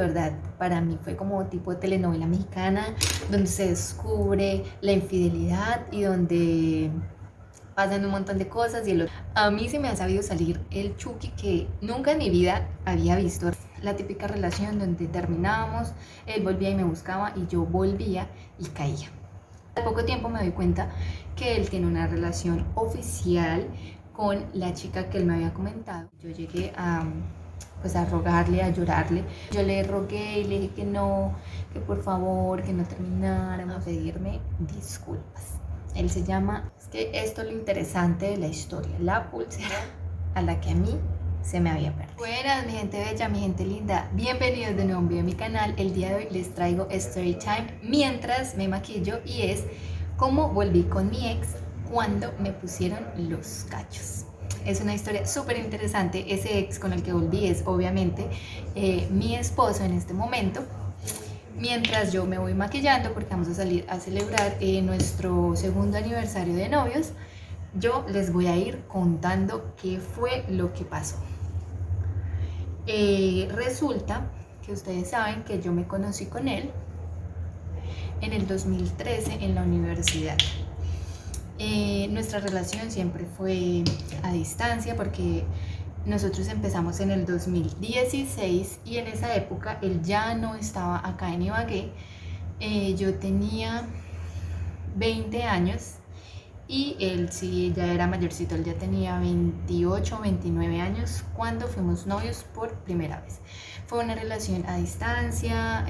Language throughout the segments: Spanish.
verdad, para mí fue como tipo telenovela mexicana, donde se descubre la infidelidad y donde pasan un montón de cosas y a mí se me ha sabido salir el Chucky que nunca en mi vida había visto. La típica relación donde terminábamos, él volvía y me buscaba y yo volvía y caía. Al poco tiempo me doy cuenta que él tiene una relación oficial con la chica que él me había comentado. Yo llegué a rogarle, a llorarle. Yo le rogué y le dije que no, que por favor, que no termináramos, a pedirme disculpas. Él se llama, es que esto es lo interesante de la historia, la pulsera a la que a mí se me había perdido. Buenas, mi gente bella, mi gente linda, bienvenidos de nuevo a un video a mi canal. El día de hoy les traigo Story Time mientras me maquillo y es cómo volví con mi ex cuando me pusieron los cachos. Es una historia súper interesante. Ese ex con el que volví es obviamente mi esposo en este momento. Mientras yo me voy maquillando porque vamos a salir a celebrar nuestro segundo aniversario de novios, yo les voy a ir contando qué fue lo que pasó. Resulta que ustedes saben que yo me conocí con él en el 2013 en la universidad. Nuestra relación siempre fue a distancia porque nosotros empezamos en el 2016 y en esa época él ya no estaba acá en Ibagué. Yo tenía 20 años y él sí ya era mayorcito, él ya tenía 28 o 29 años cuando fuimos novios por primera vez. Fue una relación a distancia.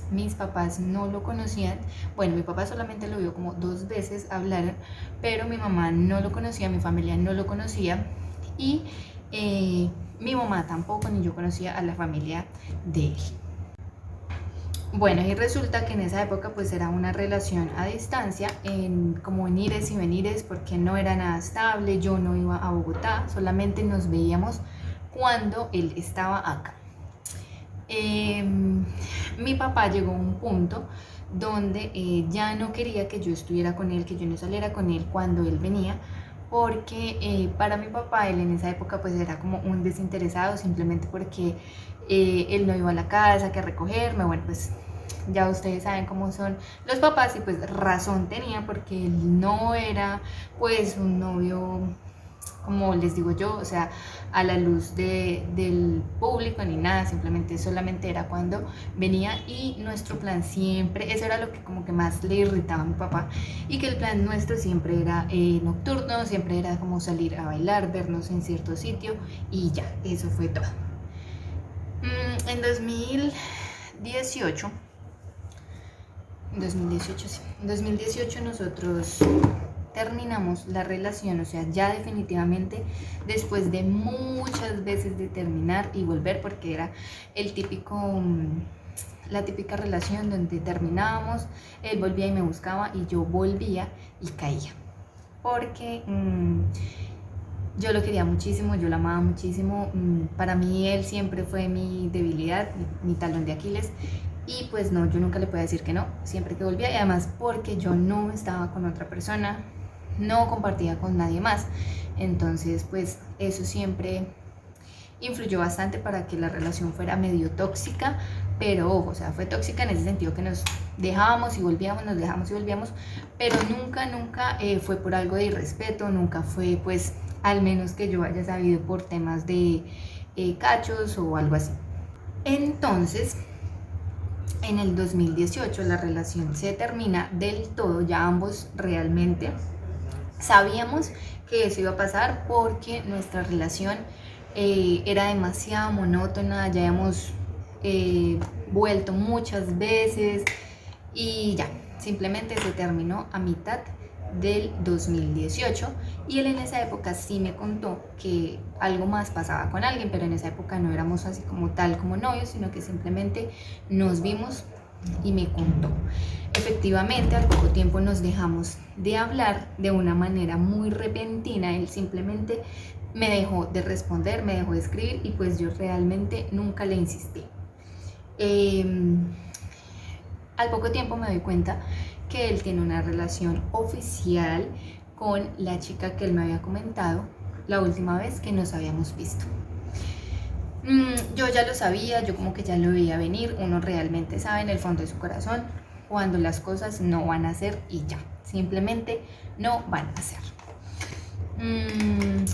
Mis papás no lo conocían. Bueno, mi papá solamente lo vio como 2 veces, hablaron, pero mi mamá no lo conocía, mi familia no lo conocía y mi mamá tampoco, ni yo conocía a la familia de él. Bueno, y resulta que en esa época pues era una relación a distancia, como en ires y venires, porque no era nada estable. Yo no iba a Bogotá, solamente nos veíamos cuando él estaba acá. Mi papá llegó a un punto donde ya no quería que yo estuviera con él, que yo no saliera con él cuando él venía, porque para mi papá él en esa época pues era como un desinteresado, simplemente porque él no iba a la casa que a recogerme. Bueno, pues ya ustedes saben cómo son los papás y pues razón tenía, porque él no era pues un novio, como les digo yo, o sea, a la luz del público ni nada, solamente era cuando venía. Y nuestro plan siempre, eso era lo que como que más le irritaba a mi papá, y que el plan nuestro siempre era nocturno, siempre era como salir a bailar, vernos en cierto sitio y ya, eso fue todo. En 2018 nosotros terminamos la relación, o sea, ya definitivamente, después de muchas veces de terminar y volver, porque era la típica relación donde terminábamos, él volvía y me buscaba y yo volvía y caía, porque yo lo quería muchísimo, yo lo amaba muchísimo. Para mí él siempre fue mi debilidad, mi talón de Aquiles. Y pues no, yo nunca le podía decir que no, siempre que volvía. Y además porque yo no estaba con otra persona, no compartía con nadie más. Entonces pues eso siempre influyó bastante para que la relación fuera medio tóxica. Pero ojo, o sea, fue tóxica en ese sentido que nos dejábamos y volvíamos, nos dejábamos y volvíamos. Pero nunca fue por algo de irrespeto, nunca fue pues, al menos que yo haya sabido, por temas de cachos o algo así. Entonces en el 2018 la relación se termina del todo, ya ambos realmente sabíamos que eso iba a pasar porque nuestra relación era demasiado monótona, ya habíamos vuelto muchas veces y ya, simplemente se terminó a mitad del 2018. Y él en esa época sí me contó que algo más pasaba con alguien, pero en esa época no éramos así como tal como novios, sino que simplemente nos vimos y me contó. Efectivamente, al poco tiempo nos dejamos de hablar de una manera muy repentina. Él simplemente me dejó de responder, me dejó de escribir y pues yo realmente nunca le insistí. Al poco tiempo me doy cuenta que él tiene una relación oficial con la chica que él me había comentado la última vez que nos habíamos visto. Yo ya lo sabía, yo como que ya lo veía venir. Uno realmente sabe en el fondo de su corazón cuando las cosas no van a ser y ya, simplemente no van a ser. Mm,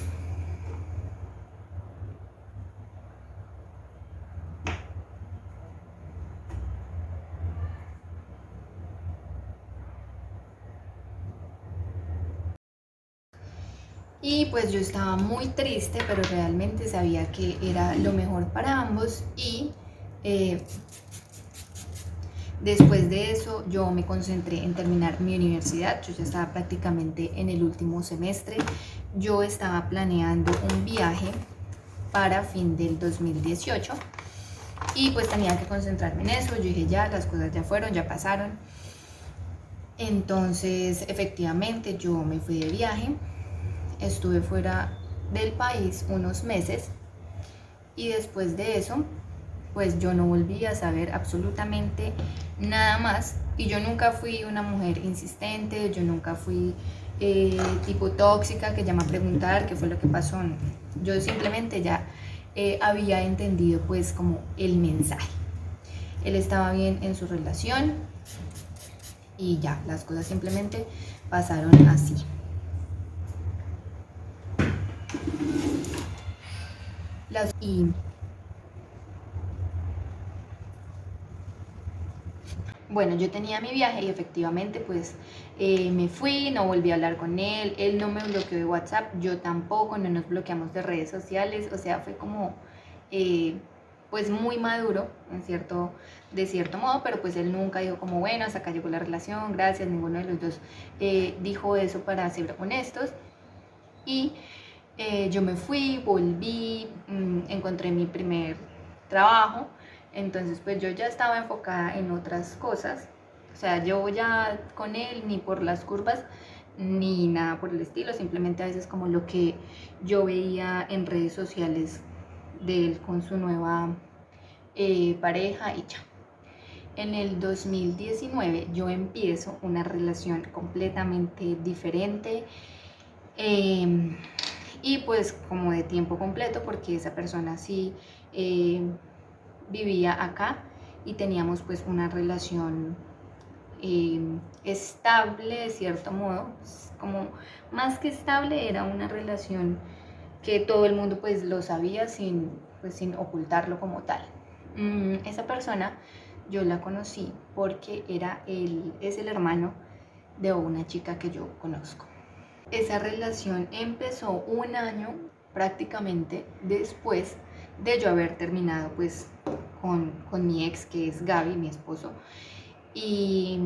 Y pues yo estaba muy triste, pero realmente sabía que era lo mejor para ambos y eh, después de eso yo me concentré en terminar mi universidad. Yo ya estaba prácticamente en el último semestre. Yo estaba planeando un viaje para fin del 2018 y pues tenía que concentrarme en eso. Yo dije ya, las cosas ya fueron, ya pasaron. Entonces efectivamente yo me fui de viaje. Estuve fuera del país unos meses y después de eso pues yo no volví a saber absolutamente nada más. Y yo nunca fui una mujer insistente, yo nunca fui tipo tóxica que llama a preguntar qué fue lo que pasó. Yo simplemente ya había entendido pues como el mensaje. Él estaba bien en su relación y ya, las cosas simplemente pasaron así. Y bueno, yo tenía mi viaje y efectivamente pues me fui, no volví a hablar con él no me bloqueó de WhatsApp, yo tampoco, no nos bloqueamos de redes sociales, o sea, fue como pues muy maduro de cierto modo, pero pues él nunca dijo como bueno, hasta acá llegó la relación, gracias, ninguno de los dos dijo eso para ser honestos. Y yo me fui, volví, encontré mi primer trabajo, entonces pues yo ya estaba enfocada en otras cosas, o sea, yo ya con él ni por las curvas ni nada por el estilo, simplemente a veces como lo que yo veía en redes sociales de él con su nueva pareja y ya. En el 2019 yo empiezo una relación completamente diferente. Eh, y pues como de tiempo completo porque esa persona sí eh, vivía acá y teníamos pues una relación estable de cierto modo, como más que estable era una relación que todo el mundo pues lo sabía pues, sin ocultarlo como tal. Esa persona yo la conocí porque es el hermano de una chica que yo conozco. Esa relación empezó un año prácticamente después de yo haber terminado pues con mi ex, que es Gaby, mi esposo, y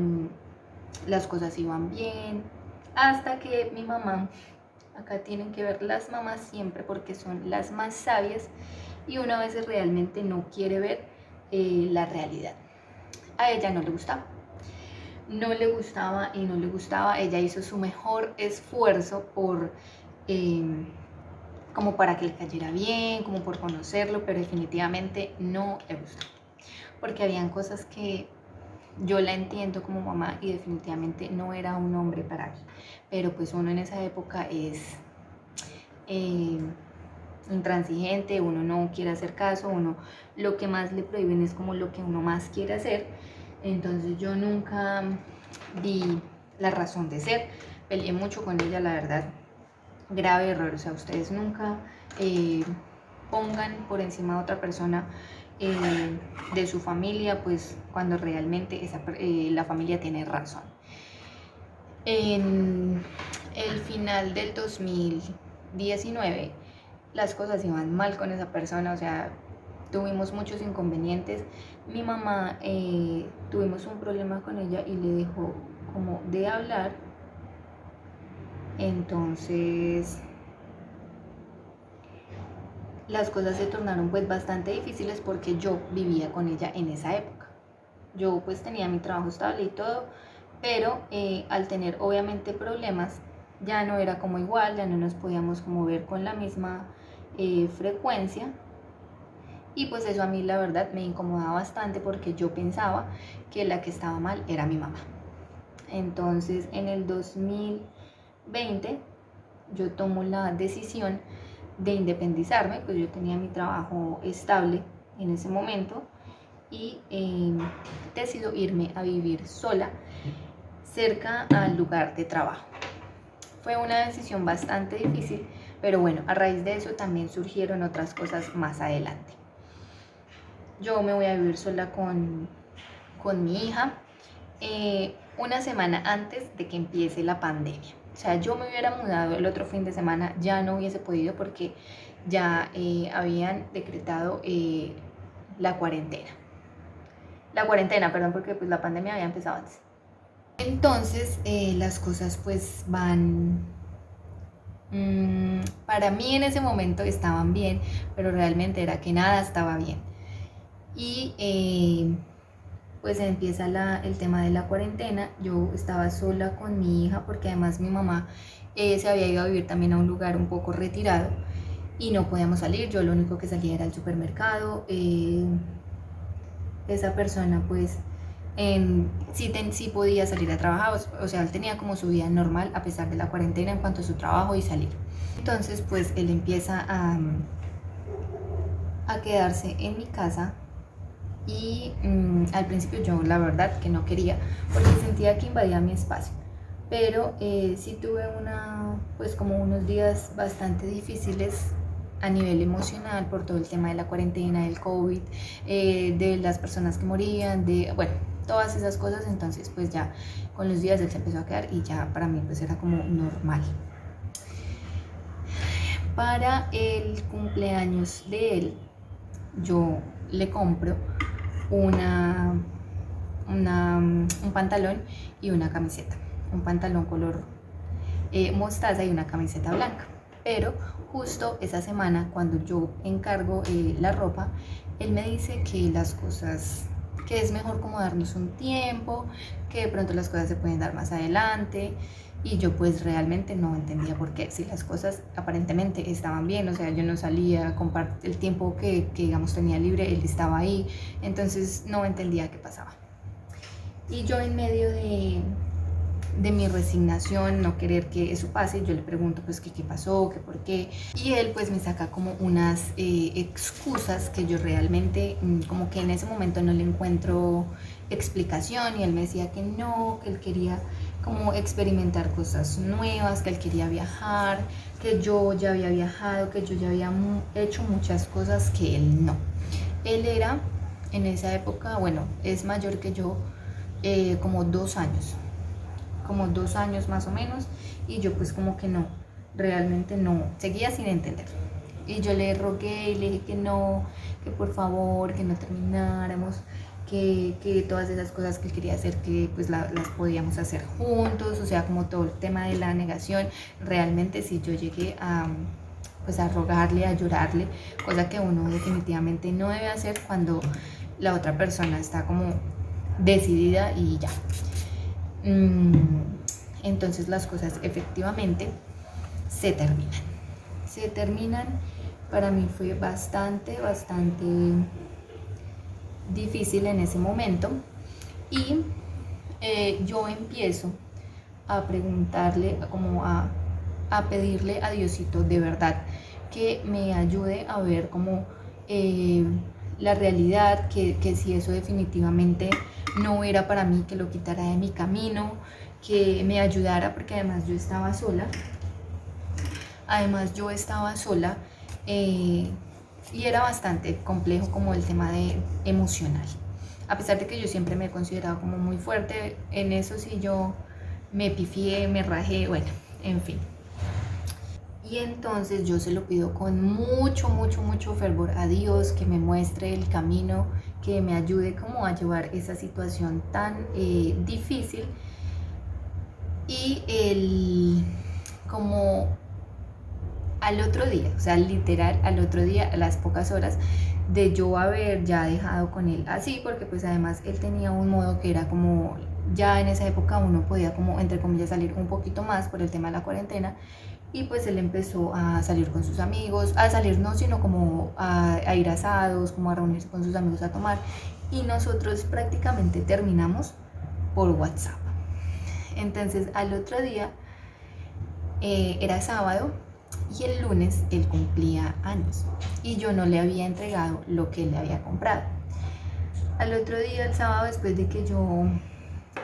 las cosas iban bien hasta que mi mamá, acá tienen que ver las mamás siempre porque son las más sabias y una vez realmente no quiere ver la realidad. A ella no le gustaba, no le gustaba y no le gustaba. Ella hizo su mejor esfuerzo por como para que le cayera bien, como por conocerlo, pero definitivamente no le gustó, porque habían cosas que yo la entiendo como mamá y definitivamente no era un hombre para mí, pero pues uno en esa época es eh, intransigente, uno no quiere hacer caso, uno lo que más le prohíben es como lo que uno más quiere hacer. Entonces yo nunca di la razón de ser, peleé mucho con ella, la verdad, grave error. O sea, ustedes nunca pongan por encima de otra persona de su familia, pues cuando realmente la familia tiene razón. En el final del 2019 las cosas iban mal con esa persona, o sea, tuvimos muchos inconvenientes. Mi mamá tuvimos un problema con ella y le dejó como de hablar. Entonces las cosas se tornaron pues bastante difíciles porque yo vivía con ella en esa época. Yo pues tenía mi trabajo estable y todo, pero al tener obviamente problemas ya no era como igual, ya no nos podíamos como ver con la misma frecuencia. Y pues eso a mí la verdad me incomodaba bastante porque yo pensaba que la que estaba mal era mi mamá. Entonces en el 2020 yo tomo la decisión de independizarme, pues yo tenía mi trabajo estable en ese momento y decido irme a vivir sola cerca al lugar de trabajo. Fue una decisión bastante difícil, pero bueno, a raíz de eso también surgieron otras cosas más adelante. Yo me voy a vivir sola con mi hija una semana antes de que empiece la pandemia. O sea, yo me hubiera mudado el otro fin de semana, ya no hubiese podido porque ya habían decretado la cuarentena. La cuarentena, perdón, porque pues la pandemia había empezado antes. Entonces las cosas pues van, para mí en ese momento estaban bien, pero realmente era que nada estaba bien. Y pues empieza el tema de la cuarentena. Yo estaba sola con mi hija porque además mi mamá se había ido a vivir también a un lugar un poco retirado y no podíamos salir. Yo lo único que salía era al supermercado. Esa persona pues sí podía salir a trabajar, o sea, él tenía como su vida normal a pesar de la cuarentena en cuanto a su trabajo y salir. Entonces pues él empieza a quedarse en mi casa y al principio yo la verdad que no quería porque sentía que invadía mi espacio, pero sí tuve pues como unos días bastante difíciles a nivel emocional por todo el tema de la cuarentena, del COVID, de las personas que morían, bueno, todas esas cosas. Entonces pues ya con los días él se empezó a quedar y ya para mí pues era como normal. Para el cumpleaños de él yo le compro un pantalón y una camiseta, un pantalón color mostaza y una camiseta blanca. Pero justo esa semana cuando yo encargo la ropa, él me dice que las cosas, que es mejor como darnos un tiempo, que de pronto las cosas se pueden dar más adelante. Y yo pues realmente no entendía por qué, si las cosas aparentemente estaban bien, o sea, yo no salía, el tiempo que digamos tenía libre, él estaba ahí, entonces no entendía qué pasaba. Y yo en medio de mi resignación, no querer que eso pase, yo le pregunto pues qué pasó, que por qué, y él pues me saca como unas excusas que yo realmente como que en ese momento no le encuentro explicación, y él me decía que no, que él quería como experimentar cosas nuevas, que él quería viajar, que yo ya había viajado, que yo ya había hecho muchas cosas que él no. Él era en esa época, bueno, es mayor que yo como 2 años, como 2 años más o menos, y yo pues como que no, realmente no, seguía sin entender. Y yo le rogué y le dije que no, que por favor, que no termináramos, que todas esas cosas que él quería hacer, que pues las podíamos hacer juntos, o sea, como todo el tema de la negación. Realmente sí, yo llegué pues a rogarle, a llorarle, cosa que uno definitivamente no debe hacer cuando la otra persona está como decidida y ya. Entonces las cosas efectivamente se terminan. Para mí fue bastante difícil en ese momento, y yo empiezo a preguntarle, como a pedirle a Diosito de verdad que me ayude a ver como la realidad, que si eso definitivamente no era para mí, que lo quitara de mi camino, que me ayudara, porque además yo estaba sola, y era bastante complejo como el tema emocional. A pesar de que yo siempre me he considerado como muy fuerte, en eso sí yo me pifié, me rajé, bueno, en fin. Y entonces yo se lo pido con mucho fervor a Dios, que me muestre el camino, que me ayude como a llevar esa situación tan difícil. Y como al otro día, o sea, literal al otro día, a las pocas horas de yo haber ya dejado con él así, porque pues además él tenía un modo que era como, ya en esa época uno podía como entre comillas salir un poquito más por el tema de la cuarentena, y pues él empezó a salir con sus amigos, a salir no, sino como a ir a asados, como a reunirse con sus amigos a tomar, y nosotros prácticamente terminamos por WhatsApp. Entonces al otro día era sábado, y el lunes él cumplía años y yo no le había entregado lo que él le había comprado. Al otro día, el sábado, después de que yo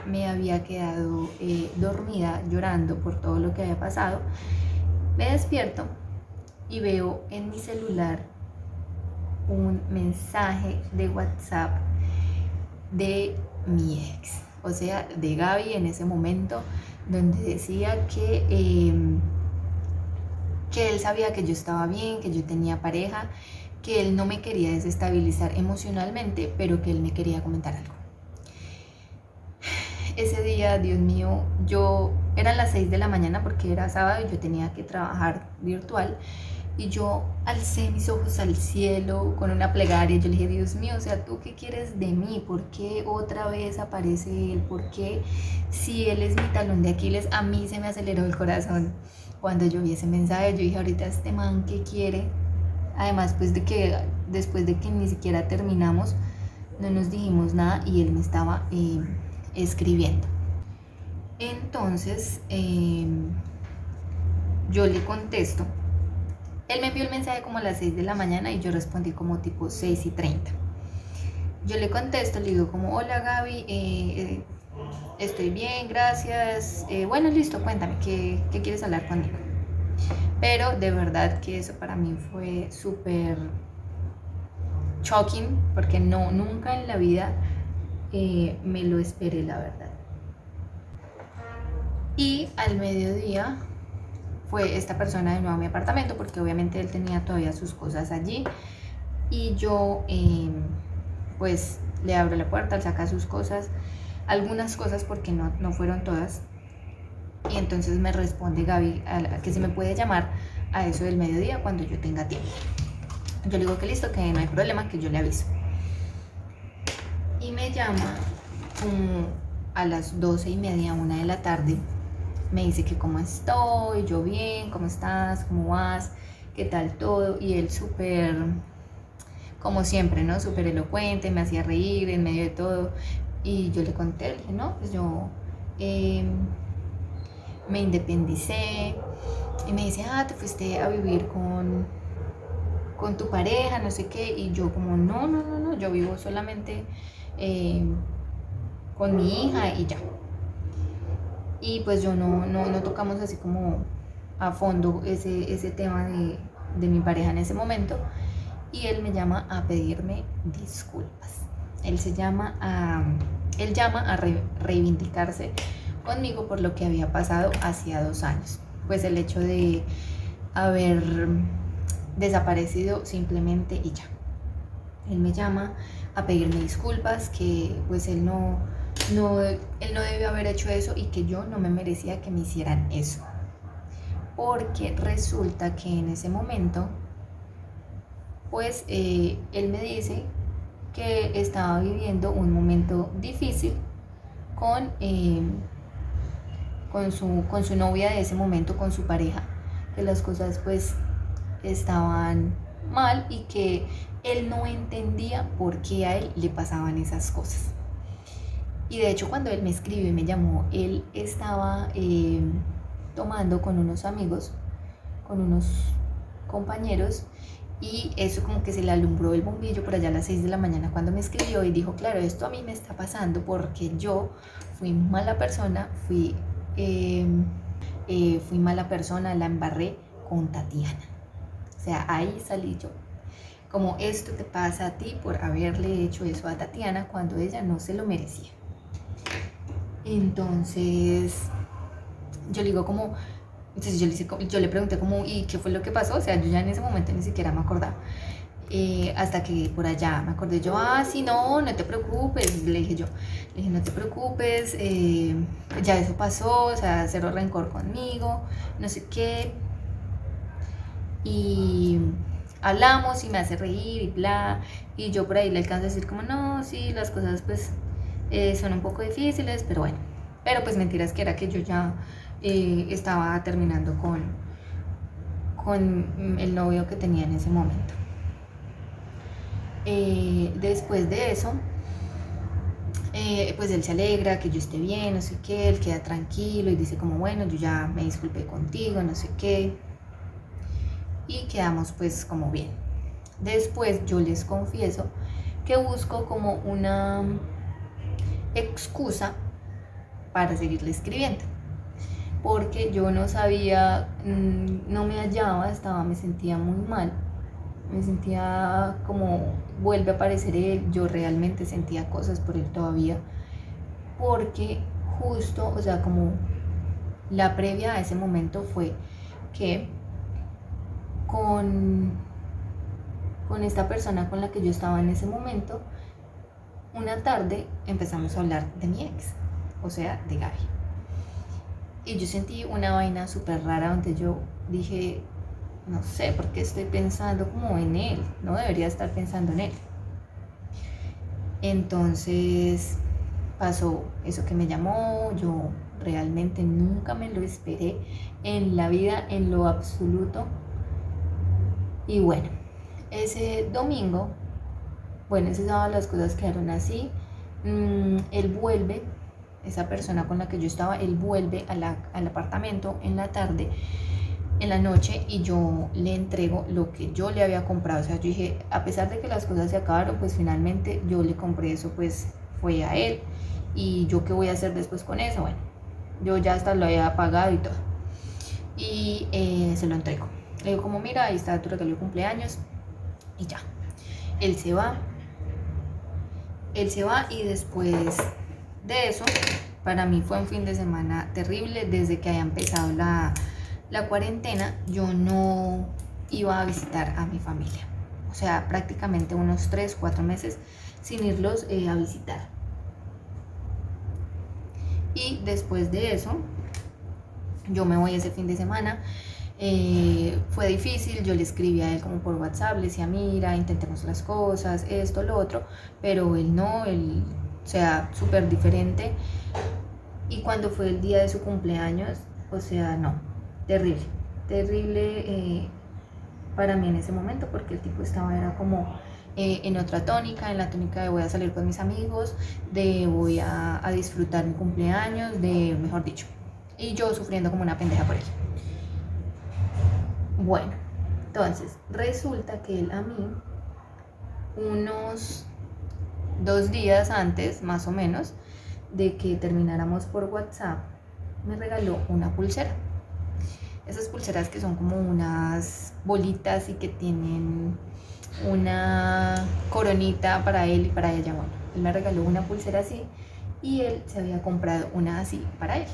me había quedado dormida llorando por todo lo que había pasado, me despierto y veo en mi celular un mensaje de WhatsApp de mi ex, o sea, de Gaby en ese momento, donde decía que él sabía que yo estaba bien, que yo tenía pareja, que él no me quería desestabilizar emocionalmente, pero que él me quería comentar algo. Ese día, Dios mío, eran las 6 de la mañana porque era sábado y yo tenía que trabajar virtual, y yo alcé mis ojos al cielo con una plegaria. Yo le dije, Dios mío, o sea, ¿tú qué quieres de mí? ¿Por qué otra vez aparece él? ¿Por qué, si él es mi talón de Aquiles? A mí se me aceleró el corazón cuando yo vi ese mensaje. Yo dije, ahorita este man, ¿qué quiere? Además, pues de que después de que ni siquiera terminamos, no nos dijimos nada y él me estaba escribiendo. Entonces, yo le contesto. Él me envió el mensaje como a las 6 de la mañana y yo respondí como tipo 6:30. Yo le contesto, le digo como, hola Gaby, estoy bien, gracias. Bueno, listo, cuéntame, ¿qué quieres hablar conmigo? Pero de verdad que eso para mí fue súper shocking, porque nunca en la vida me lo esperé, la verdad. Y al mediodía fue esta persona de nuevo a mi apartamento, porque obviamente él tenía todavía sus cosas allí, y yo pues le abro la puerta, él saca sus cosas, algunas cosas porque no fueron todas, y entonces me responde Gaby que si me puede llamar a eso del mediodía cuando yo tenga tiempo. Yo le digo que listo, que no hay problema, que yo le aviso. Y me llama como a las 12:30, 1 de la tarde. Me dice que cómo estoy, yo bien, cómo estás, cómo vas, qué tal todo. Y él súper, como siempre, ¿no? Súper elocuente, me hacía reír en medio de todo. Y yo le conté, le dije, no, pues yo me independicé. Y me dice, te fuiste a vivir con tu pareja, no sé qué. Y yo como, no, yo vivo solamente con mi hija y ya. Y pues yo no tocamos así como a fondo ese tema de mi pareja en ese momento. Y él me llama a pedirme disculpas. Él llama a reivindicarse conmigo por lo que había pasado hacía 2 años. Pues el hecho de haber desaparecido simplemente y ya. Él me llama a pedirme disculpas, que pues él no debió haber hecho eso y que yo no me merecía que me hicieran eso. Porque resulta que en ese momento, pues él me dice que estaba viviendo un momento difícil con su novia de ese momento, con su pareja, que las cosas pues estaban mal y que él no entendía por qué a él le pasaban esas cosas. Y de hecho cuando él me escribió y me llamó, él estaba tomando con unos amigos, con unos compañeros, y eso como que se le alumbró el bombillo por allá a las 6 de la mañana cuando me escribió y dijo, claro, esto a mí me está pasando porque yo fui mala persona, fui mala persona, la embarré con Tatiana. O sea, ahí salí yo. Como esto te pasa a ti por haberle hecho eso a Tatiana cuando ella no se lo merecía. Entonces yo le digo como, entonces yo le pregunté como, ¿y qué fue lo que pasó? O sea, yo ya en ese momento ni siquiera me acordaba. Hasta que por allá me acordé yo, sí, no te preocupes, le dije, no te preocupes, ya eso pasó, o sea, cero rencor conmigo, no sé qué. Y hablamos y me hace reír y bla, y yo por ahí le alcanzo a decir como, no, sí, las cosas pues son un poco difíciles, pero bueno. Pero pues mentiras que era que yo ya estaba terminando con el novio que tenía en ese momento. Después de eso, pues él se alegra que yo esté bien, no sé qué, él queda tranquilo y dice como, bueno, yo ya me disculpé contigo, no sé qué. y quedamos pues como bien. Después yo les confieso que busco como una excusa para seguirle escribiendo, porque yo no sabía, no me hallaba, me sentía muy mal, me sentía como vuelve a aparecer él, yo realmente sentía cosas por él todavía, porque justo, o sea, como la previa a ese momento fue que con esta persona con la que yo estaba en ese momento, una tarde empezamos a hablar de mi ex, o sea, de Gaby. Y yo sentí una vaina súper rara donde yo dije, no sé por qué estoy pensando como en él, no debería estar pensando en él. Entonces pasó eso que me llamó, yo realmente nunca me lo esperé en la vida, en lo absoluto. Y bueno, ese domingo, bueno, ese sábado las cosas quedaron así. Él vuelve, esa persona con la que yo estaba, él vuelve al apartamento en la tarde, en la noche, y yo le entrego lo que yo le había comprado. O sea, yo dije, a pesar de que las cosas se acabaron, pues finalmente yo le compré eso, pues fue a él. Y yo qué voy a hacer después con eso. Bueno, yo ya hasta lo había pagado y todo. Y se lo entrego. Le digo como, mira, ahí está tu regalo de cumpleaños. Y ya. Él se va. Él se va y después de eso, para mí fue un fin de semana terrible. Desde que haya empezado la cuarentena, yo no iba a visitar a mi familia. O sea, prácticamente unos 3, 4 meses sin irlos a visitar. Y después de eso, yo me voy ese fin de semana. Fue difícil, yo le escribí a él como por WhatsApp, le decía, mira, intentemos las cosas, esto, lo otro, pero él no, él, o sea, súper diferente. Y cuando fue el día de su cumpleaños, o sea, no, terrible, terrible para mí en ese momento, porque el tipo era como en otra tónica, en la tónica de voy a salir con mis amigos, de voy a disfrutar mi cumpleaños, de, mejor dicho, y yo sufriendo como una pendeja por él. Bueno, entonces resulta que él a mí, unos 2 días antes, más o menos, de que termináramos por WhatsApp, me regaló una pulsera. Esas pulseras que son como unas bolitas y que tienen una coronita para él y para ella. Bueno, él me regaló una pulsera así y él se había comprado una así para él.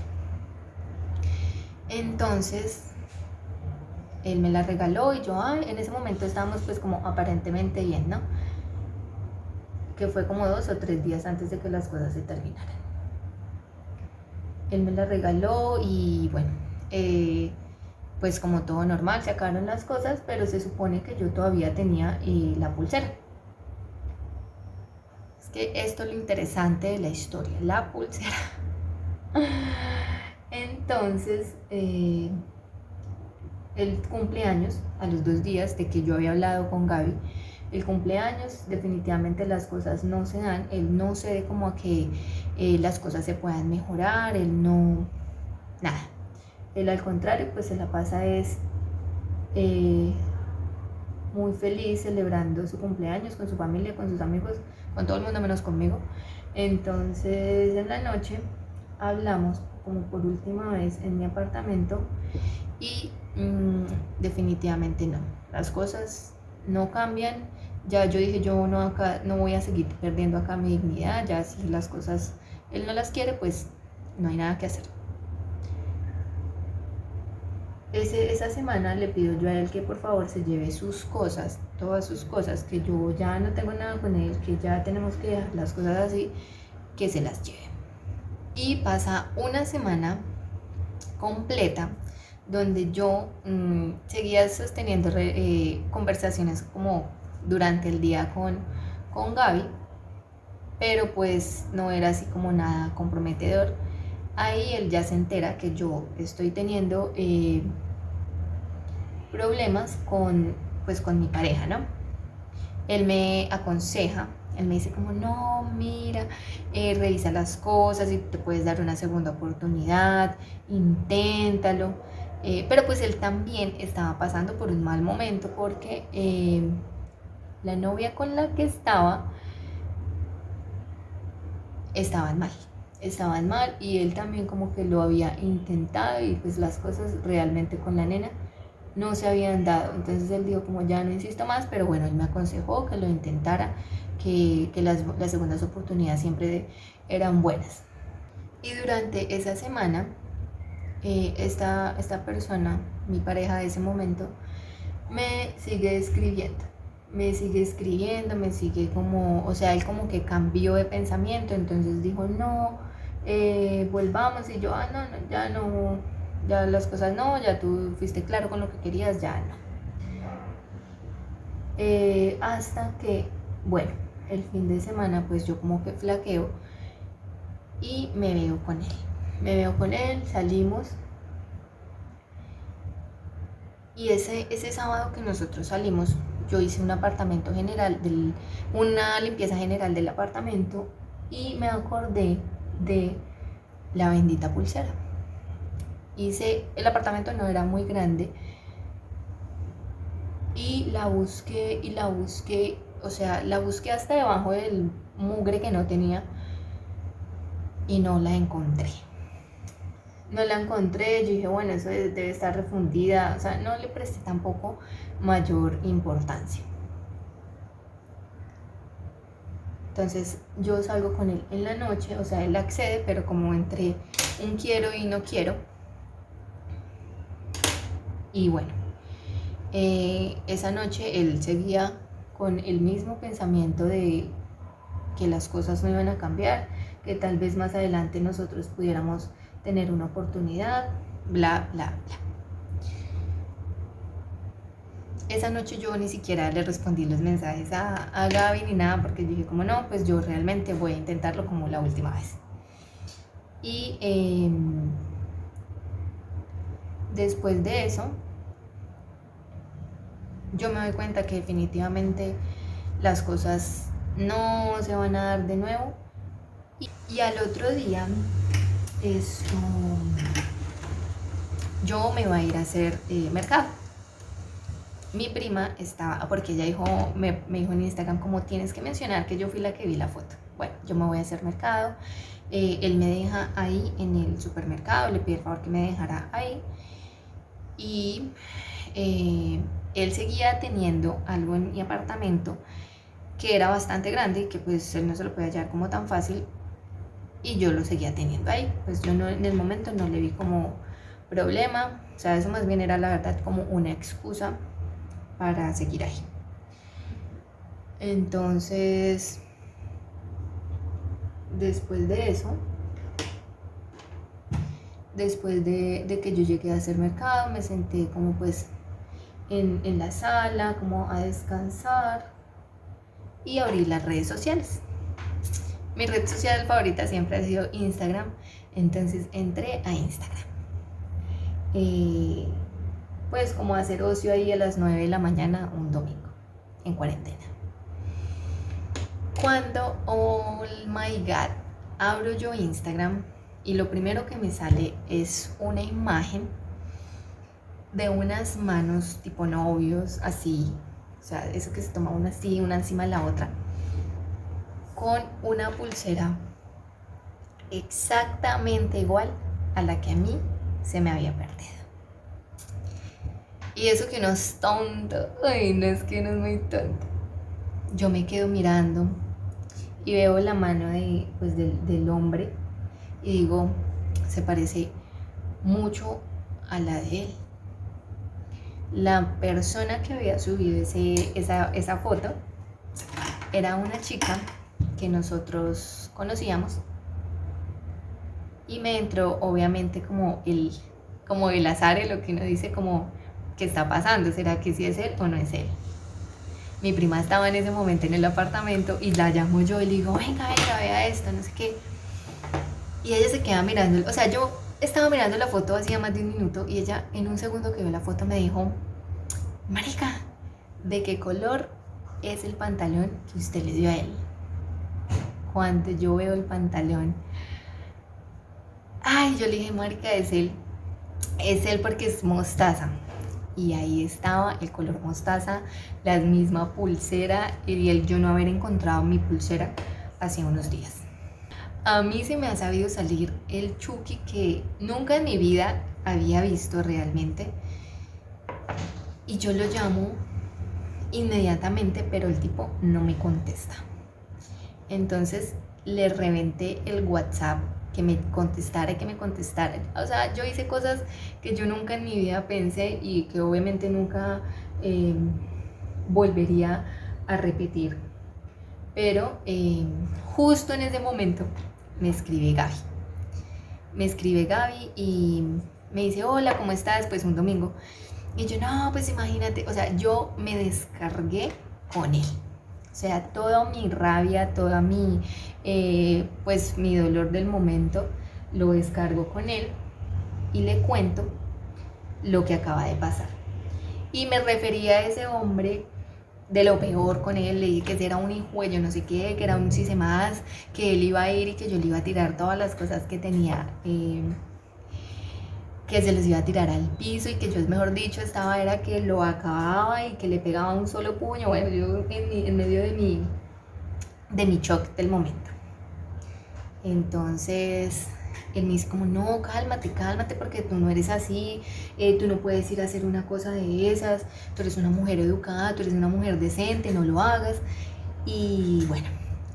Entonces él me la regaló y yo, en ese momento estábamos pues como aparentemente bien, ¿no? Que fue como 2 o 3 días antes de que las cosas se terminaran. Él me la regaló y bueno, pues como todo normal, se acabaron las cosas, pero se supone que yo todavía tenía la pulsera. Es que esto es lo interesante de la historia, la pulsera. Entonces, el cumpleaños, a los 2 días de que yo había hablado con Gaby, el cumpleaños, definitivamente las cosas no se dan, él no cede como a que las cosas se puedan mejorar, él no, nada. Él al contrario, pues se la pasa muy feliz celebrando su cumpleaños con su familia, con sus amigos, con todo el mundo menos conmigo. Entonces en la noche hablamos como por última vez en mi apartamento y definitivamente no, las cosas no cambian. Ya yo dije, yo no voy a seguir perdiendo acá mi dignidad, ya si las cosas él no las quiere, pues no hay nada que hacer. Esa semana le pido yo a él que por favor se lleve sus cosas, todas sus cosas, que yo ya no tengo nada con él, que ya tenemos que dejar las cosas así, que se las lleve. Y pasa una semana completa donde yo seguía sosteniendo conversaciones como durante el día con Gaby, pero pues no era así como nada comprometedor. Ahí él ya se entera que yo estoy teniendo problemas con mi pareja, ¿no? Él me aconseja, él me dice como, no, mira, revisa las cosas y te puedes dar una segunda oportunidad, inténtalo. Pero pues él también estaba pasando por un mal momento porque la novia con la que estaban mal. Estaban mal y él también como que lo había intentado y pues las cosas realmente con la nena no se habían dado. Entonces él dijo como ya no insisto más, pero bueno, él me aconsejó que lo intentara, que las segundas oportunidades siempre eran buenas. Y durante esa semana, esta persona, mi pareja de ese momento, me sigue escribiendo. Me sigue como, o sea, él como que cambió de pensamiento, entonces dijo, no, volvamos, y yo, no, no, ya no, ya las cosas no, ya tú fuiste claro con lo que querías, ya no. Hasta que, bueno, el fin de semana pues yo como que flaqueo y me veo con él. Me veo con él, salimos. Y ese sábado que nosotros salimos, yo hice un apartamento general, una limpieza general del apartamento y me acordé de la bendita pulsera. El apartamento no era muy grande y la busqué, o sea, la busqué hasta debajo del mugre que no tenía y no la encontré. No la encontré, yo dije, bueno, eso debe estar refundida, o sea, no le presté tampoco mayor importancia. Entonces yo salgo con él en la noche, o sea, él accede, pero como entre un quiero y no quiero. Y bueno, esa noche él seguía con el mismo pensamiento de que las cosas no iban a cambiar, que tal vez más adelante nosotros pudiéramos tener una oportunidad, bla, bla, bla. Esa noche yo ni siquiera le respondí los mensajes a Gaby ni nada, porque dije como no, pues yo realmente voy a intentarlo como la última vez. Y después de eso, yo me doy cuenta que definitivamente las cosas no se van a dar de nuevo. Y al otro día, yo me iba a ir a hacer mercado. Mi prima estaba, porque ella me dijo en Instagram como tienes que mencionar que yo fui la que vi la foto. Bueno, yo me voy a hacer mercado. Él me deja ahí en el supermercado, le pide el favor que me dejara ahí. Y él seguía teniendo algo en mi apartamento que era bastante grande y que pues él no se lo podía hallar como tan fácil y yo lo seguía teniendo ahí. Pues yo no, en el momento no le vi como problema, o sea, eso más bien era la verdad como una excusa para seguir ahí. Entonces, después de eso, después de que yo llegué a hacer mercado, me senté como pues en la sala, como a descansar y abrí las redes sociales. Mi red social favorita siempre ha sido Instagram, entonces entré a Instagram. Pues como hacer ocio ahí a las 9 de la mañana un domingo, en cuarentena. Cuando, oh my god, abro yo Instagram y lo primero que me sale es una imagen de unas manos tipo novios, así, o sea, eso que se toma una así, una encima de la otra, con una pulsera exactamente igual a la que a mí se me había perdido. Y eso que uno es tonto, ay, no es que uno es muy tonto. Yo me quedo mirando y veo la mano del hombre y digo, se parece mucho a la de él. La persona que había subido esa foto era una chica que nosotros conocíamos y me entró obviamente como el azar, lo que uno dice como, ¿qué está pasando? ¿Será que sí es él o no es él? Mi prima estaba en ese momento en el apartamento y la llamo yo y le digo, venga, vea esto, no sé qué. Y ella se queda mirando, o sea, yo estaba mirando la foto hacía más de un minuto y ella en un segundo que vio la foto me dijo, marica, ¿de qué color es el pantalón que usted le dio a él? Cuando yo veo el pantalón, ay, yo le dije, marica, es él. Es él porque es mostaza. Y ahí estaba el color mostaza, la misma pulsera y el yo no haber encontrado mi pulsera hace unos días. A mí se me ha sabido salir el Chucky que nunca en mi vida había visto realmente. Y yo lo llamo inmediatamente, pero el tipo no me contesta. Entonces le reventé el WhatsApp, que me contestara, que me contestara. O sea, yo hice cosas que yo nunca en mi vida pensé y que obviamente nunca volvería a repetir. Pero justo en ese momento me escribe Gaby. Me escribe Gaby y me dice, hola, ¿cómo estás? Pues un domingo. Y yo, no, pues imagínate, o sea, yo me descargué con él. O sea, toda mi rabia, toda mi, pues mi dolor del momento, lo descargo con él y le cuento lo que acaba de pasar. Y me refería a ese hombre de lo peor con él, le dije que era un hijo, yo no sé qué, que era un más, que él iba a ir y que yo le iba a tirar todas las cosas que tenía, que se los iba a tirar al piso y que yo, mejor dicho, estaba era que lo acababa y que le pegaba un solo puño. Bueno, yo en medio de mi shock del momento. Entonces él me dice como, no, cálmate, cálmate, porque tú no eres así, tú no puedes ir a hacer una cosa de esas, tú eres una mujer educada, tú eres una mujer decente, no lo hagas. Y bueno,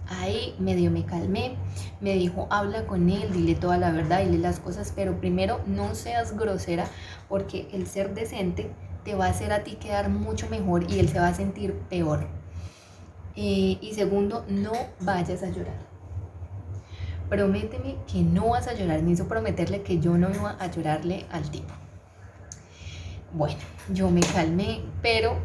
ahí medio me calmé, me dijo, habla con él, dile toda la verdad, dile las cosas, pero primero no seas grosera, porque el ser decente te va a hacer a ti quedar mucho mejor y él se va a sentir peor. Y segundo, no vayas a llorar. Prométeme que no vas a llorar. Me hizo prometerle que yo no iba a llorarle al tipo. Bueno, yo me calmé, pero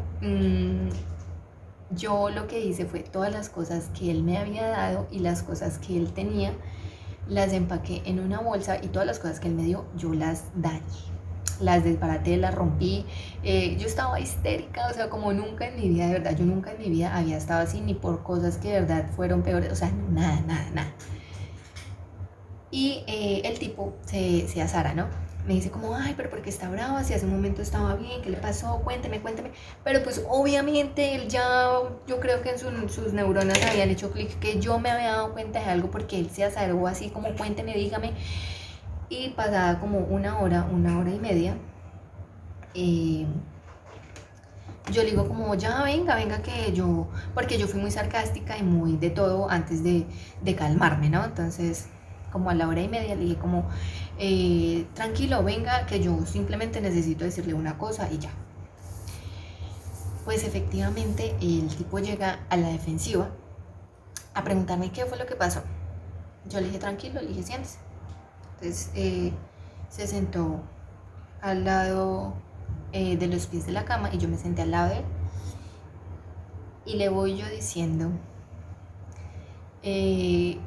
yo lo que hice fue todas las cosas que él me había dado y las cosas que él tenía, las empaqué en una bolsa y todas las cosas que él me dio, yo las dañé. Las desbaraté, las rompí. Yo estaba histérica, o sea, como nunca en mi vida, de verdad, yo nunca en mi vida había estado así, ni por cosas que de verdad fueron peores, o sea, nada, nada, nada. Y el tipo se azara, ¿no? Me dice como, ay, pero ¿por qué está brava? Si hace un momento estaba bien, ¿qué le pasó? Cuénteme, cuénteme. Pero pues obviamente él ya, yo creo que en sus neuronas habían hecho clic, que yo me había dado cuenta de algo porque él se azaró así como, cuénteme, dígame. Y pasada como una hora y media, yo le digo como, ya venga que yo, porque yo fui muy sarcástica y muy de todo antes de calmarme, ¿no? Entonces como a la hora y media le dije como, tranquilo, venga, que yo simplemente necesito decirle una cosa y ya. Pues efectivamente el tipo llega a la defensiva a preguntarme qué fue lo que pasó. Yo le dije tranquilo, le dije siéntese. Entonces se sentó al lado de los pies de la cama y yo me senté al lado de él. Y le voy yo diciendo que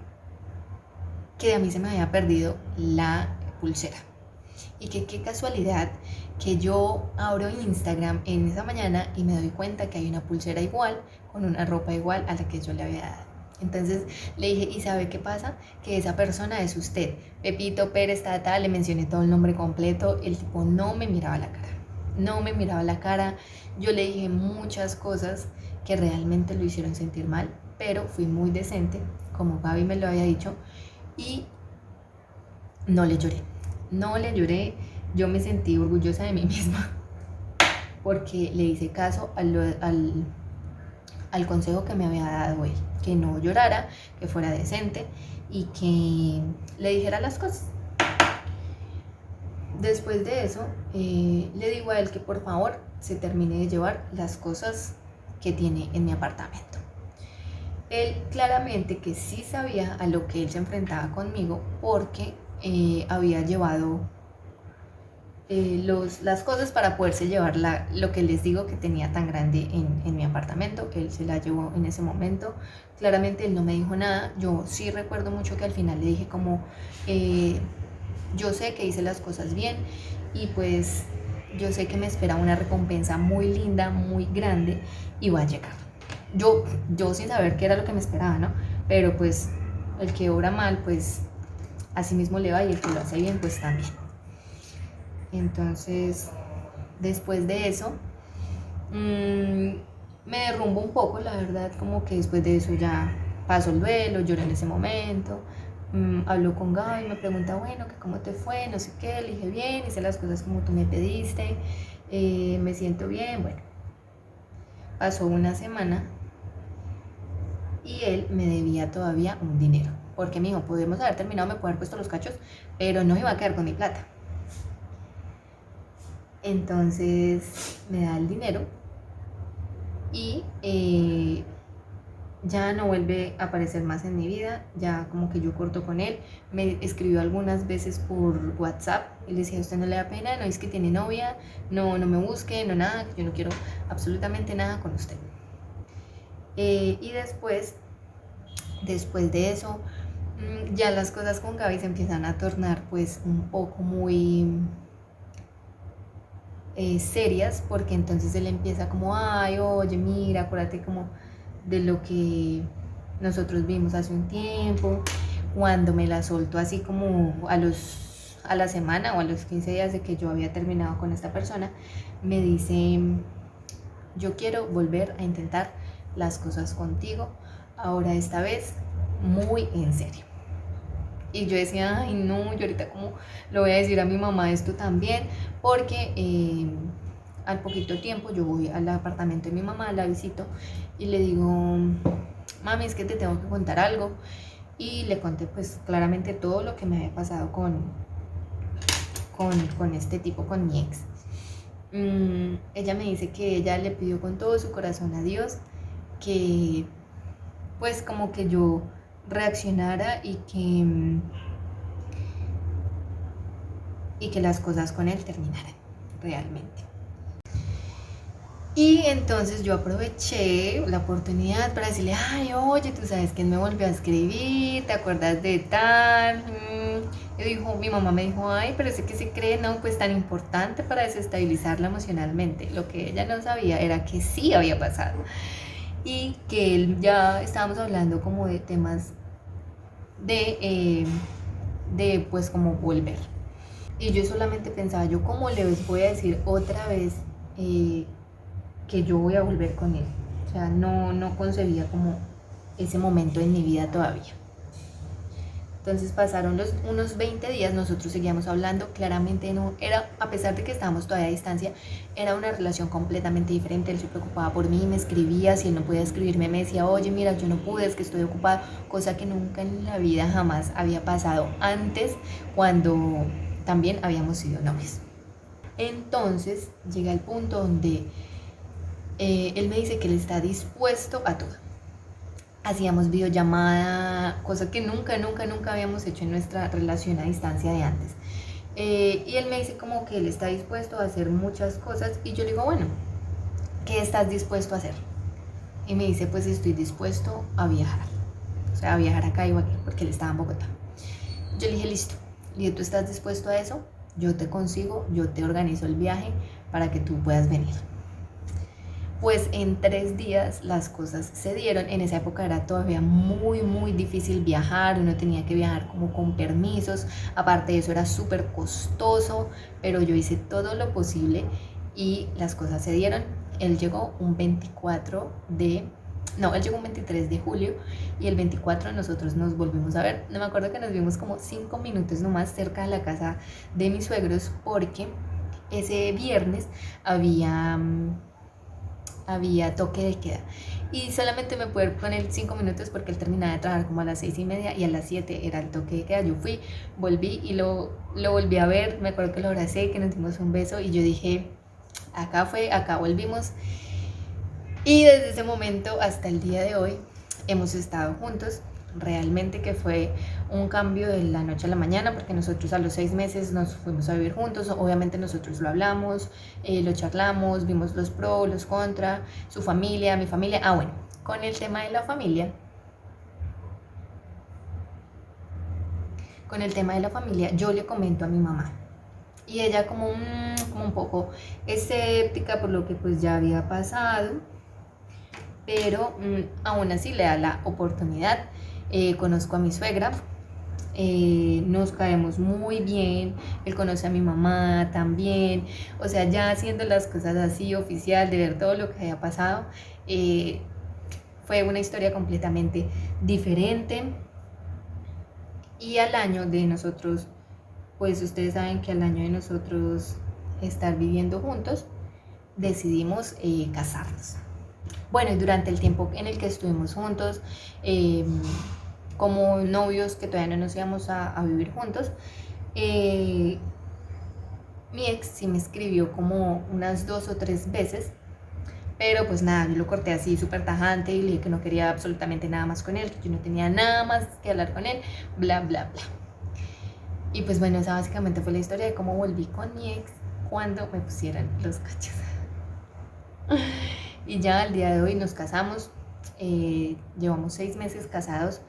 a mí se me había perdido la pulsera y que qué casualidad que yo abro Instagram en esa mañana y me doy cuenta que hay una pulsera igual con una ropa igual a la que yo le había dado. Entonces le dije, ¿y sabe qué pasa? Que esa persona es usted, Pepito Pérez, tal, le mencioné todo el nombre completo. El tipo no me miraba la cara, no me miraba la cara. Yo le dije muchas cosas que realmente lo hicieron sentir mal, pero fui muy decente, como Gaby me lo había dicho, y no le lloré, yo me sentí orgullosa de mí misma porque le hice caso al consejo que me había dado él, que no llorara, que fuera decente y que le dijera las cosas. Después de eso, le digo a él que por favor se termine de llevar las cosas que tiene en mi apartamento. Él claramente que sí sabía a lo que él se enfrentaba conmigo porque había llevado las cosas para poderse llevar lo que les digo que tenía tan grande en mi apartamento. Él se la llevó en ese momento. Claramente él no me dijo nada. Yo sí recuerdo mucho que al final le dije como, yo sé que hice las cosas bien y pues yo sé que me espera una recompensa muy linda, muy grande y va a llegar. Yo sin saber qué era lo que me esperaba, ¿no? Pero pues el que obra mal, pues así mismo le va, y el que lo hace bien, pues también. Entonces, después de eso, me derrumbo un poco, la verdad, como que después de eso ya paso el duelo, lloro en ese momento. Hablo con Gaby, me pregunta, bueno, que cómo te fue, no sé qué, le dije bien, hice las cosas como tú me pediste, me siento bien, bueno. Pasó una semana y él me debía todavía un dinero, porque me dijo, podemos haber terminado, me puedo haber puesto los cachos, pero no iba a quedar con mi plata. Entonces me da el dinero y ya no vuelve a aparecer más en mi vida, ya como que yo corto con él. Me escribió algunas veces por WhatsApp y le decía, a usted no le da pena, no es que tiene novia, no me busque, no nada, yo no quiero absolutamente nada con usted. Y después de eso, ya las cosas con Gaby se empiezan a tornar pues un poco muy serias, porque entonces él empieza como, ay, oye, mira, acuérdate como de lo que nosotros vimos hace un tiempo. Cuando me la soltó así como a la semana o a los 15 días de que yo había terminado con esta persona, me dice, yo quiero volver a intentar las cosas contigo, ahora esta vez muy en serio. Y yo decía, ay no, yo ahorita como lo voy a decir a mi mamá esto también, porque al poquito tiempo yo voy al apartamento de mi mamá, la visito y le digo, mami, es que te tengo que contar algo. Y le conté pues claramente todo lo que me había pasado con este tipo, con mi ex. Ella me dice que ella le pidió con todo su corazón a Dios que pues como que yo reaccionara y que las cosas con él terminaran realmente. Y entonces yo aproveché la oportunidad para decirle, ay, oye, tú sabes que él me volvió a escribir, ¿te acuerdas de tal? Y dijo, mi mamá me dijo, ay, pero ese que se cree, no, pues tan importante para desestabilizarla emocionalmente. Lo que ella no sabía era que sí había pasado. Y que él ya estábamos hablando como de temas de pues como volver. Y yo solamente pensaba, yo cómo les voy a decir otra vez que yo voy a volver con él. O sea, no concebía como ese momento en mi vida todavía. Entonces pasaron unos 20 días, nosotros seguíamos hablando, claramente no era, a pesar de que estábamos todavía a distancia, era una relación completamente diferente. Él se preocupaba por mí, me escribía, si él no podía escribirme me decía, oye, mira, yo no pude, es que estoy ocupado, cosa que nunca en la vida jamás había pasado antes, cuando también habíamos sido novios. Entonces llega el punto donde él me dice que él está dispuesto a todo. Hacíamos videollamada, cosa que nunca habíamos hecho en nuestra relación a distancia de antes. Y él me dice como que él está dispuesto a hacer muchas cosas y yo le digo, bueno, ¿qué estás dispuesto a hacer? Y me dice, pues estoy dispuesto a viajar. O sea, a viajar acá y aquí, porque él estaba en Bogotá. Yo le dije, listo. Le dije, ¿tú estás dispuesto a eso? Yo te consigo, yo te organizo el viaje para que tú puedas venir. Pues en 3 días las cosas se dieron. En esa época era todavía muy difícil viajar, uno tenía que viajar como con permisos, aparte de eso era súper costoso, pero yo hice todo lo posible y las cosas se dieron. Él llegó un 23 de julio y el 24 nosotros nos volvimos a ver. No me acuerdo que nos vimos como 5 minutos nomás cerca de la casa de mis suegros, porque ese viernes había toque de queda y solamente me pude poner 5 minutos porque él terminaba de trabajar como a las 6:30 y a las 7 era el toque de queda. Yo fui, volví y lo volví a ver, me acuerdo que lo abracé, que nos dimos un beso y yo dije, acá fue, acá volvimos. Y desde ese momento hasta el día de hoy hemos estado juntos. Realmente que fue un cambio de la noche a la mañana, porque nosotros a los 6 meses nos fuimos a vivir juntos. Obviamente nosotros lo hablamos, lo charlamos, vimos los pros, los contras, su familia, mi familia. Ah, bueno, con el tema de la familia, yo le comento a mi mamá y ella como un poco escéptica por lo que pues ya había pasado, pero aún así le da la oportunidad. Conozco a mi suegra, nos caemos muy bien, él conoce a mi mamá también, o sea, ya haciendo las cosas así oficial, de ver todo lo que había pasado, eh, fue una historia completamente diferente. Y al año de nosotros, pues ustedes saben que al año de nosotros estar viviendo juntos, decidimos casarnos. Bueno, y durante el tiempo en el que estuvimos juntos, eh, como novios que todavía no nos íbamos a vivir juntos, eh, mi ex sí me escribió como unas 2 o 3 veces, pero pues nada, yo lo corté así súper tajante y le dije que no quería absolutamente nada más con él, que yo no tenía nada más que hablar con él, bla, bla, bla. Y pues bueno, esa básicamente fue la historia de cómo volví con mi ex cuando me pusieron los cachos. Y ya al día de hoy nos casamos, llevamos 6 meses casados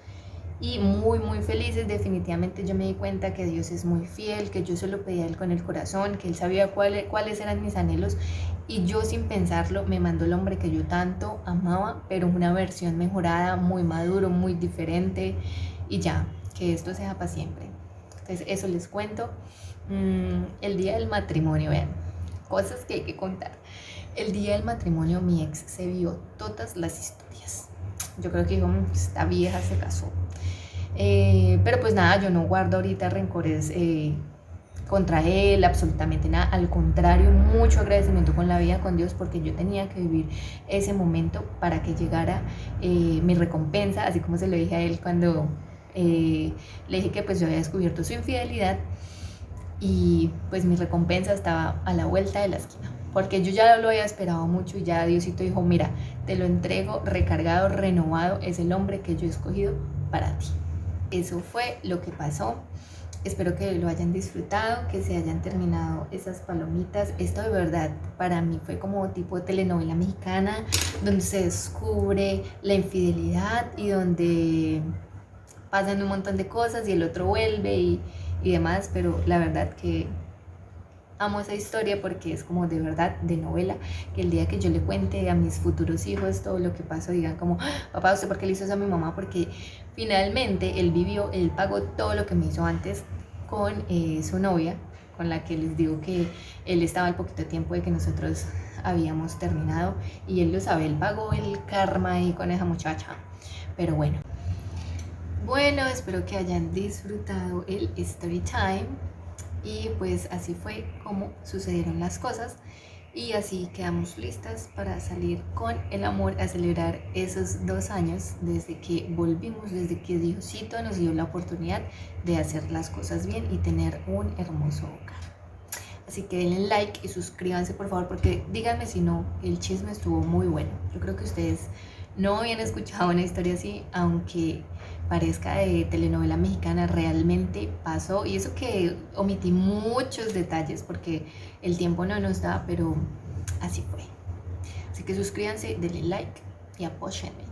y muy muy felices. Definitivamente yo me di cuenta que Dios es muy fiel, que yo se lo pedí a Él con el corazón, que Él sabía cuáles eran mis anhelos y yo sin pensarlo me mandó el hombre que yo tanto amaba, pero una versión mejorada, muy maduro, muy diferente y ya, que esto sea para siempre. Entonces eso les cuento. El día del matrimonio, vean, cosas que hay que contar. El día del matrimonio mi ex se vio todas las historias. Yo creo que dijo, esta vieja se casó. Pero pues nada, yo no guardo ahorita rencores contra él, absolutamente nada. Al contrario, mucho agradecimiento con la vida, con Dios, porque yo tenía que vivir ese momento para que llegara mi recompensa, así como se lo dije a él cuando le dije que pues yo había descubierto su infidelidad y pues mi recompensa estaba a la vuelta de la esquina, porque yo ya lo había esperado mucho y ya Diosito dijo, mira, te lo entrego recargado, renovado, es el hombre que yo he escogido para ti. Eso fue lo que pasó. Espero que lo hayan disfrutado, que se hayan terminado esas palomitas. Esto de verdad para mí fue como tipo de telenovela mexicana, donde se descubre la infidelidad y donde pasan un montón de cosas y el otro vuelve y demás, pero la verdad que amo esa historia porque es como de verdad de novela, que el día que yo le cuente a mis futuros hijos todo lo que pasó, digan como, papá, ¿usted por qué le hizo eso a mi mamá? Porque finalmente él pagó todo lo que me hizo antes con su novia, con la que les digo que él estaba al poquito tiempo de que nosotros habíamos terminado y él lo sabe, él pagó el karma ahí con esa muchacha, pero bueno. Bueno, espero que hayan disfrutado el story time y pues así fue como sucedieron las cosas y así quedamos listas para salir con el amor a celebrar esos 2 años desde que volvimos, desde que Diosito nos dio la oportunidad de hacer las cosas bien y tener un hermoso hogar. Así que denle like y suscríbanse por favor, porque díganme si no, el chisme estuvo muy bueno. Yo creo que ustedes no habían escuchado una historia así, aunque parezca de telenovela mexicana, realmente pasó. Y eso que omití muchos detalles porque el tiempo no nos da, pero así fue. Así que suscríbanse, denle like y apóyenme.